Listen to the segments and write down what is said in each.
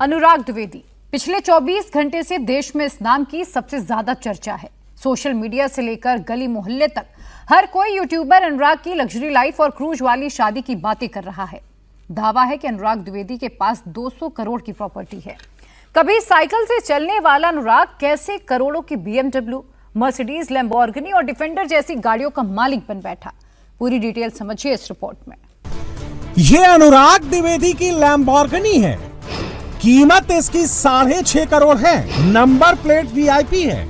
अनुराग द्विवेदी पिछले 24 घंटे से देश में इस नाम की सबसे ज्यादा चर्चा है। सोशल मीडिया से लेकर गली मोहल्ले तक हर कोई यूट्यूबर अनुराग की लग्जरी लाइफ और क्रूज वाली शादी की बातें कर रहा है। दावा है कि अनुराग द्विवेदी के पास 200 करोड़ की प्रॉपर्टी है। कभी साइकिल से चलने वाला अनुराग कैसे करोड़ों की BMW, मर्सिडीज, लैम्बोर्गिनी और डिफेंडर जैसी गाड़ियों का मालिक बन बैठा। पूरी डिटेल समझिए इस रिपोर्ट में। ये अनुराग द्विवेदी की लैम्बोर्गिनी है। कीमत इसकी 6.5 करोड़ है। नंबर प्लेट VIP है।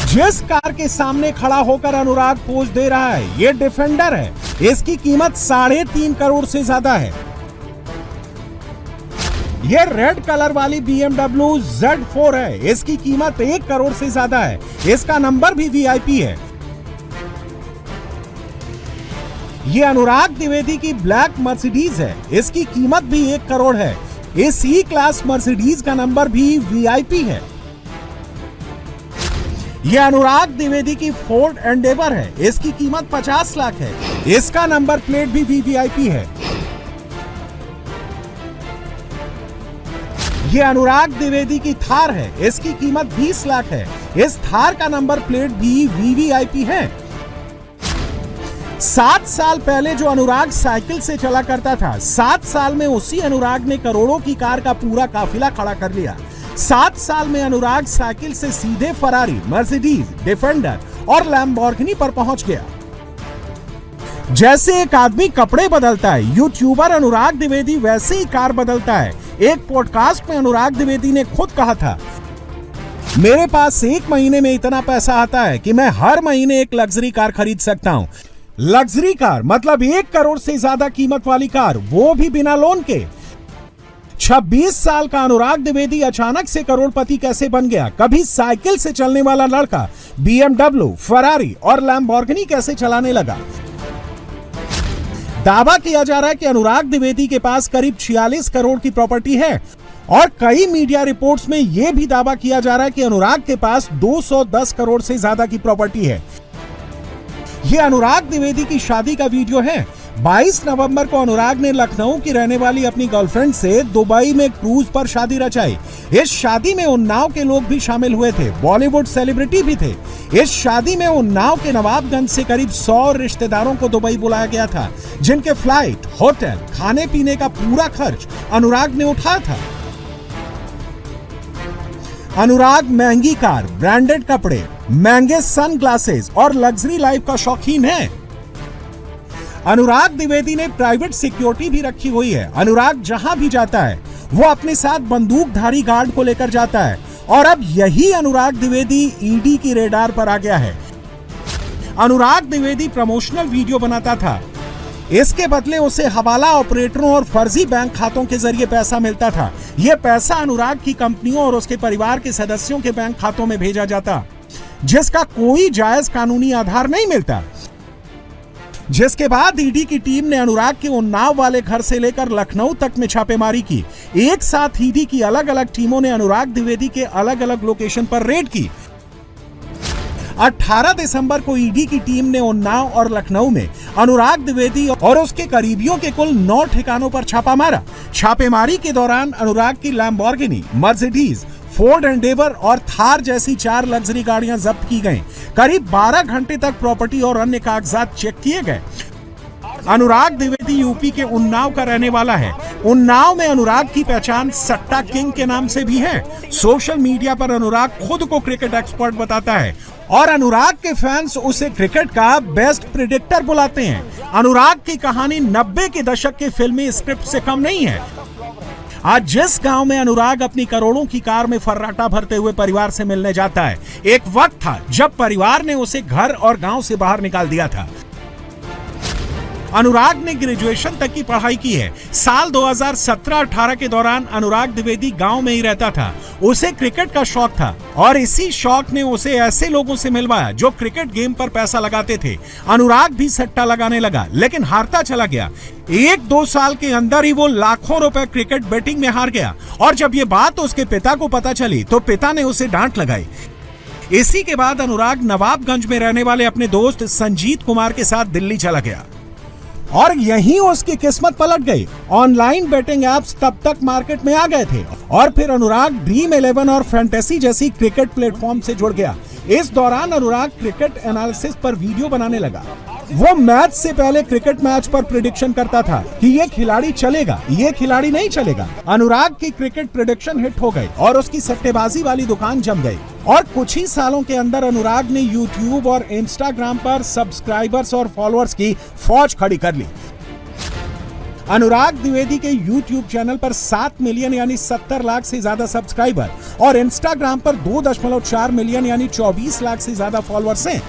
जिस कार के सामने खड़ा होकर अनुराग पोज दे रहा है, ये डिफेंडर है। इसकी कीमत 3.5 करोड़ से ज्यादा है। ये रेड कलर वाली BMW Z4 है। इसकी कीमत 1 करोड़ से ज्यादा है। इसका नंबर भी VIP है। ये अनुराग द्विवेदी की ब्लैक मर्सिडीज है। इसकी कीमत भी 1 करोड़ है। इस E क्लास मर्सिडीज का नंबर भी VIP है। ये अनुराग द्विवेदी की फोर्ड एंडेवर है। इसकी कीमत 50 लाख है। इसका नंबर प्लेट भी VIP है। ये अनुराग द्विवेदी की थार है। इसकी कीमत 20 लाख है। इस थार का नंबर प्लेट भी VVIP है। 7 साल पहले जो अनुराग साइकिल से चला करता था, 7 साल में उसी अनुराग ने करोड़ों की कार का पूरा काफिला खड़ा कर लिया। 7 साल में अनुराग साइकिल से सीधे फरारी, मर्सिडीज, डिफेंडर और लैम्बोर्गिनी पर पहुंच गया। जैसे एक आदमी कपड़े बदलता है, यूट्यूबर अनुराग द्विवेदी वैसे ही कार बदलता है। एक पॉडकास्ट में अनुराग द्विवेदी ने खुद कहा था, मेरे पास 1 महीने में इतना पैसा आता है कि मैं हर महीने एक लग्जरी कार खरीद सकता हूं। लग्जरी कार मतलब 1 करोड़ से ज्यादा कीमत वाली कार, वो भी बिना लोन के। 26 साल का अनुराग द्विवेदी अचानक से करोड़पति कैसे बन गया? कभी साइकिल से चलने वाला लड़का BMW, फरारी और लैम्बोर्गिनी कैसे चलाने लगा? दावा किया जा रहा है कि अनुराग द्विवेदी के पास करीब 46 करोड़ की प्रॉपर्टी है और कई मीडिया रिपोर्ट्स में यह भी दावा किया जा रहा है कि अनुराग के पास 210 करोड़ से ज्यादा की प्रॉपर्टी है। यह अनुराग द्विवेदी की शादी का वीडियो है। 22 नवंबर को अनुराग ने लखनऊ की रहने वाली अपनी गर्लफ्रेंड से दुबई में क्रूज पर शादी रचाई। इस शादी में उन्नाव के लोग भी शामिल हुए थे। बॉलीवुड सेलिब्रिटी भी थे। इस शादी में उन्नाव के नवाबगंज से करीब 100 रिश्तेदारों को दुबई बुलाया गया था, जिनके फ्लाइट, होटल, खाने पीने का पूरा खर्च अनुराग ने उठाया था। अनुराग महंगी कार, ब्रांडेड कपड़े, महंगे सनग्लासेस और लग्जरी लाइफ का शौकीन है। अनुराग द्विवेदी ने प्राइवेट सिक्योरिटी भी रखी हुई है। अनुराग जहां भी जाता है वो अपने साथ बंदूकधारी गार्ड को लेकर जाता है और अब यही अनुराग द्विवेदी ED की रेडार पर आ गया है। अनुराग द्विवेदी प्रमोशनल वीडियो बनाता था। इसके बदले उसे हवाला ऑपरेटरों और फर्जी बैंक खातों के जरिए पैसा मिलता था। यह पैसा अनुराग की कंपनियों और उसके परिवार के सदस्यों के बैंक खातों में भेजा जाता, जिसका कोई जायज कानूनी आधार नहीं मिलता। जिसके बाद ED की टीम ने अनुराग के उन्नाव वाले घर से लेकर लखनऊ तक में छापेमारी की। एक साथ ED की अलग अलग टीमों ने अनुराग द्विवेदी के अलग अलग लोकेशन पर रेड की। 18 दिसंबर को ED की टीम ने उन्नाव और लखनऊ में अनुराग द्विवेदी और उसके करीबियों के कुल 9 ठिकानों पर छापा मारा। छापेमारी के दौरान अनुराग की लैम्बोर्गिनी, मर्सिडीज, फोर्ड एंडेवर और थार जैसी 4 लग्जरी गाड़ियां जब्त की गईं। करीब 12 घंटे तक प्रॉपर्टी और अन्य कागजात चेक किए गए। अनुराग द्विवेदी यूपी के उन्नाव का रहने वाला है। उन्नाव में अनुराग की पहचान सट्टा किंग के नाम से भी है। सोशल मीडिया पर अनुराग खुद को क्रिकेट एक्सपर्ट बताता है और अनुराग के फैंस उसे क्रिकेट का बेस्ट प्रिडिक्टर बुलाते हैं। अनुराग की कहानी 90 के दशक के फिल्मी स्क्रिप्ट से कम नहीं है। आज जिस गांव में अनुराग अपनी करोड़ों की कार में फर्राटा भरते हुए परिवार से मिलने जाता है, एक वक्त था जब परिवार ने उसे घर और गांव से बाहर निकाल दिया था। अनुराग ने ग्रेजुएशन तक की पढ़ाई की है। साल 2017-18 के दौरान अनुराग द्विवेदी गांव में ही रहता था। उसे क्रिकेट का शौक था और इसी शौक ने उसे ऐसे लोगों से मिलवाया जो क्रिकेट गेम पर पैसा लगाते थे। अनुराग भी सट्टा लगाने लगा, लेकिन हारता चला गया। 1-2 साल के अंदर ही वो लाखों रुपए क्रिकेट बेटिंग में हार गया और जब ये बात उसके पिता को पता चली तो पिता ने उसे डांट लगाई। इसी के बाद अनुराग नवाबगंज में रहने वाले अपने दोस्त संजीत कुमार के साथ दिल्ली चला गया। और यहीं उसकी किस्मत पलट गई। ऑनलाइन बेटिंग एप्स तब तक मार्केट में आ गए थे और फिर अनुराग ड्रीम 11 और फैंटेसी जैसी क्रिकेट प्लेटफॉर्म से जुड़ गया। इस दौरान अनुराग क्रिकेट एनालिसिस पर वीडियो बनाने लगा। वो मैच से पहले क्रिकेट मैच पर प्रेडिक्शन करता था कि ये खिलाड़ी चलेगा, ये खिलाड़ी नहीं चलेगा। अनुराग की क्रिकेट प्रेडिक्शन हिट हो गई और उसकी सट्टेबाजी वाली दुकान जम गई और कुछ ही सालों के अंदर अनुराग ने यूट्यूब और इंस्टाग्राम पर सब्सक्राइबर्स और फॉलोअर्स की फौज खड़ी कर ली। अनुराग द्विवेदी के YouTube चैनल पर 7 मिलियन यानी 70 लाख से ज्यादा सब्सक्राइबर और इंस्टाग्राम पर 2.4 मिलियन यानी 24 लाख से ज्यादा फॉलोअर्स हैं।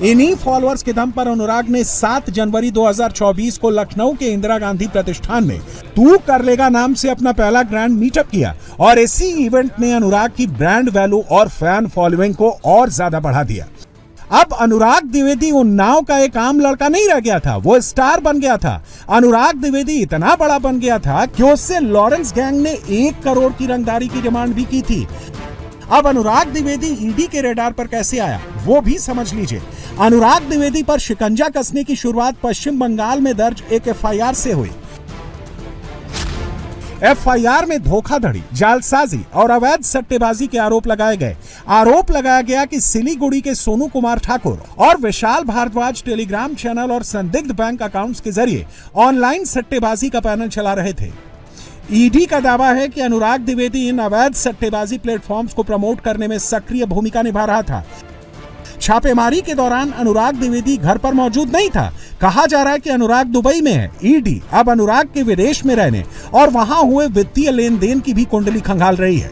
इन्हीं फॉलोअर्स के दम पर अनुराग ने 7 जनवरी 2024 को लखनऊ के इंदिरा गांधी प्रतिष्ठान में तू कर लेगा नाम से अपना पहला ग्रैंड मीटअप किया और इसी इवेंट ने अनुराग की ब्रांड वैल्यू और फैन फॉलोइंग को और ज्यादा बढ़ा दिया। अब अनुराग द्विवेदी उन्नाव का एक आम लड़का नहीं रह गया था, वो स्टार बन गया था। अनुराग द्विवेदी इतना बड़ा बन गया था कि उससे लॉरेंस गैंग ने 1 करोड़ की रंगदारी की डिमांड भी की थी। अब अनुराग द्विवेदी ईडी के रडार पर कैसे आया वो भी समझ लीजिए। अनुराग द्विवेदी पर शिकंजा कसने की शुरुआत पश्चिम बंगाल में दर्ज एक एफआईआर से हुई। एफआईआर में धोखाधड़ी, जालसाजी और अवैध सट्टेबाजी के आरोप लगाए गए। आरोप लगाया गया कि सिलीगुड़ी के सोनू कुमार ठाकुर और विशाल भारद्वाज टेलीग्राम चैनल और संदिग्ध बैंक अकाउंट्स के जरिए ऑनलाइन सट्टेबाजी का पैनल चला रहे थे। ईडी का दावा है कि अनुराग द्विवेदी इन अवैध सट्टेबाजी प्लेटफॉर्म्स को प्रमोट करने में सक्रिय भूमिका निभा रहा था। छापेमारी के दौरान अनुराग द्विवेदी घर पर मौजूद नहीं था। कहा जा रहा है कि अनुराग दुबई में है। ईडी अब अनुराग के विदेश में रहने और वहां हुए वित्तीय लेन देन की भी कुंडली खंगाल रही है।